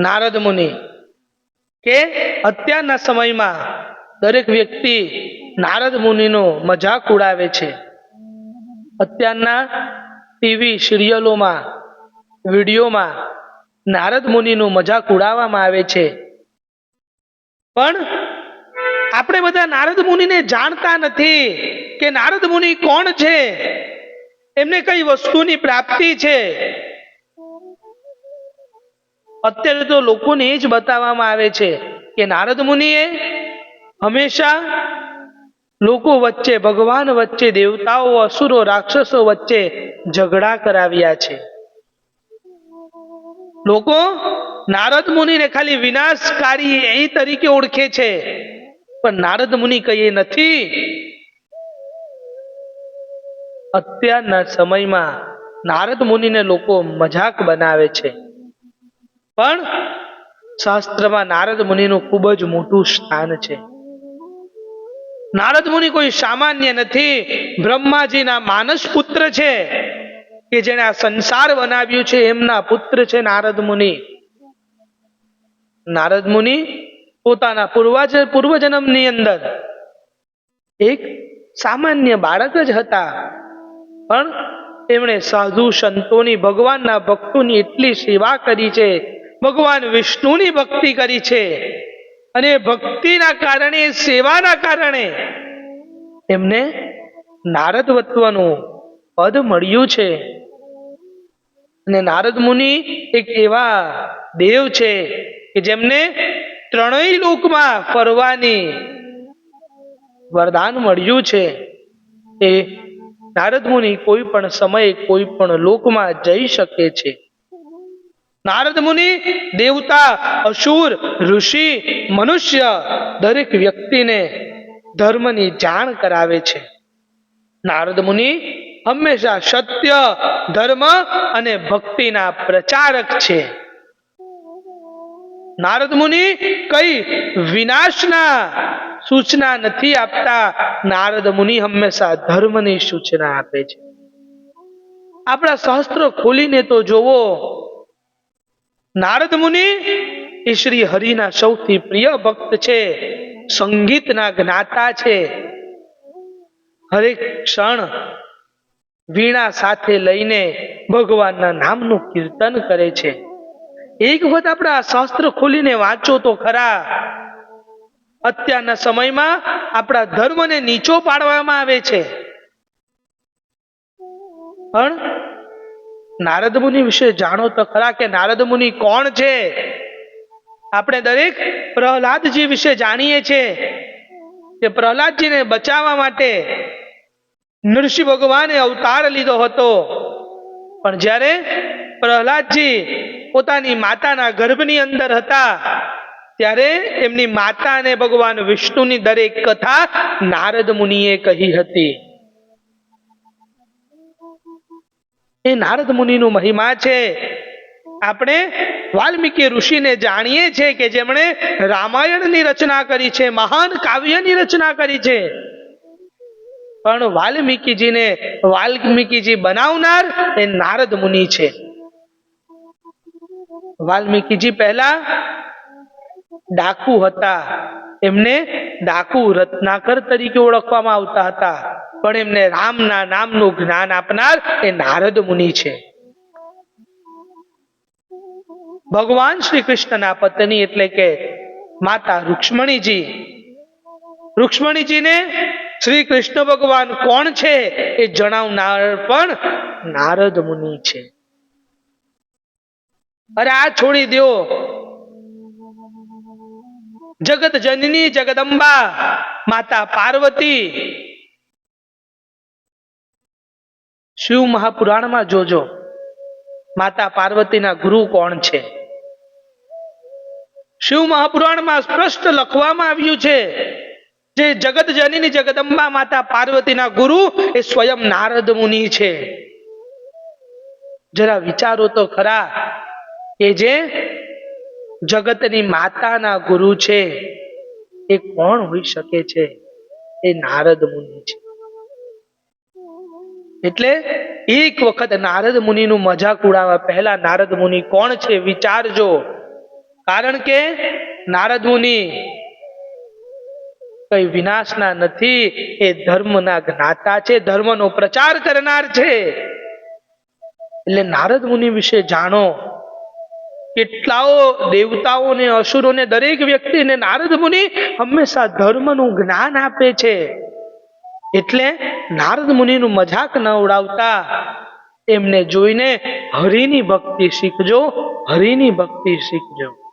નારદ મુનિ કે અત્યારના સમયમાં દરેક વ્યક્તિ નારદ મુનિનો મજાક ઉડાવે છે. અત્યારના ટીવી સિરિયલોમાં, વિડીયોમાં નારદ મુનિનો મજાક ઉડાવવામાં આવે છે. પણ આપણે બધા નારદ મુનિને જાણતા નથી કે નારદ મુનિ કોણ છે, એમને કઈ વસ્તુની પ્રાપ્તિ છે. અત્યારે તો લોકોને એ જ બતાવવામાં આવે છે કે નારદ મુનિએ હંમેશા લોકો વચ્ચે, ભગવાન વચ્ચે, દેવતાઓ, અસુરો, રાક્ષસો વચ્ચે ઝઘડા કરાવ્યા છે. લોકો નારદ મુનિને ખાલી વિનાશકારી એ તરીકે ઓળખે છે, પણ નારદ મુનિ કહીએ નથી. અત્યારના સમયમાં નારદ મુનિને લોકો મજાક બનાવે છે, પણ શાસ્ત્રમાં નારદ મુનિનું ખૂબ જ મોટું સ્થાન છે. નારદ મુનિ કોઈ સામાન્ય નથી, બ્રહ્માજીના માનસ પુત્ર છે, કે જેને આ સંસાર બનાવ્યું છે એમના પુત્ર છે નારદ મુનિ. નારદ મુનિ પોતાના પૂર્વજન્મની અંદર એક સામાન્ય બાળક જ હતા, પણ એમણે સાધુ સંતોની, ભગવાનના ભક્તોની એટલી સેવા કરી છે, ભગવાન વિષ્ણુની ભક્તિ કરી છે, અને ભક્તિના કારણે, સેવાના કારણે એમને નારદવત્વનું પદ મળ્યું છે. અને નારદ મુનિ એક એવા દેવ છે કે જેમને ત્રણેય લોકમાં ફરવાની વરદાન મળ્યું છે. એ નારદ મુનિ કોઈ પણ સમયે કોઈ પણ લોકમાં જઈ શકે છે. નારદ મુનિ દેવતા, અસુર, ઋષિ, મનુષ્ય દરેક વ્યક્તિને ધર્મની જાણ કરાવે છે. નારદ મુનિ હંમેશા સત્ય, ધર્મ અને ભક્તિના પ્રચારક છે. નારદ મુનિ કઈ વિનાશના સૂચના નથી આપતા, નારદ મુનિ હંમેશા ધર્મની સૂચના આપે છે. આપણા શાસ્ત્રો ખોલીને તો જોવો, નારદ મુનિ એ શ્રી હરિના સૌથી પ્રિય ભક્ત છે, સંગીતના જ્ઞાતા છે. હરેક ક્ષણ વીણા સાથે લઈને ભગવાનના નામનું કીર્તન કરે છે. એક વખત આપણા શાસ્ત્ર ખોલીને વાંચો તો ખરા. અત્યારના સમયમાં આપણા ધર્મને નીચો પાડવામાં આવે છે, પણ નારદ મુનિ વિશે જાણો તો ખરા કે નારદ મુનિ કોણ છે. આપણે દરેક પ્રહલાદજી વિશે જાણીએ છીએ કે પ્રહલાદજીને બચાવવા માટે નૃસિંહ ભગવાને અવતાર લીધો હતો. પણ જ્યારે પ્રહલાદજી પોતાની માતાના ગર્ભની અંદર હતા, ત્યારે એમની માતાને ભગવાન વિષ્ણુની દરેક કથા નારદ મુનિએ કહી હતી. એ નારદ મુનિનો મહિમા છે. આપણે વાલ્મીકી ઋષિને જાણીએ છીએ કે જેમણે રામાયણની રચના કરી છે, મહાન કાવ્યની રચના કરી છે. પણ વાલ્મીકીજી બનાવનાર એ નારદ મુનિ છે. વાલ્મીકીજી પહેલા ડાકુ હતા, એમને ડાકુ રત્નાકર તરીકે ઓળખવામાં આવતા હતા, પણ એમને રામના નામનું જ્ઞાન આપનાર એ નારદ મુનિ છે. ભગવાન શ્રી કૃષ્ણના પત્ની એટલે કે માતા રૂક્ષ્મણીજીને શ્રી કૃષ્ણ ભગવાન કોણ છે એ જણાવનાર પણ નારદ મુનિ છે. અરે આ છોડી દો, જગત જનની જગદંબા માતા પાર્વતી, શિવ મહાપુરાણમાં જોજો માતા પાર્વતીના ગુરુ કોણ છે. શિવ મહાપુરાણમાં સ્પષ્ટ લખવામાં આવ્યું છે જે જગત જનની જગદંબા માતા પાર્વતીના ગુરુ એ સ્વયં નારદ મુનિ છે. જરા વિચારો તો ખરા કે જે જગતની માતાના ગુરુ છે એ કોણ હોઈ શકે છે? એ નારદ મુનિ છે. એટલે એક વખત નારદ મુનિનું મજાક ઉડાવવા પહેલા નારદ મુનિ કોણ છે વિચારજો. કારણ કે નારદ મુનિ કઈ વિનાશના નથી, એ ધર્મના જ્ઞાતા છે, ધર્મનો પ્રચાર કરનાર છે. એટલે નારદ મુનિ વિશે જાણો. કેટલાઓ દેવતાઓ ને અસુરો ને દરેક વ્યક્તિને નારદ મુનિ હંમેશા ધર્મનું જ્ઞાન આપે છે. એટલે નારદ મુનિનું મજાક ન ઉડાવતા, એમને જોઈને હરિની ભક્તિ શીખજો, હરિની ભક્તિ શીખજો.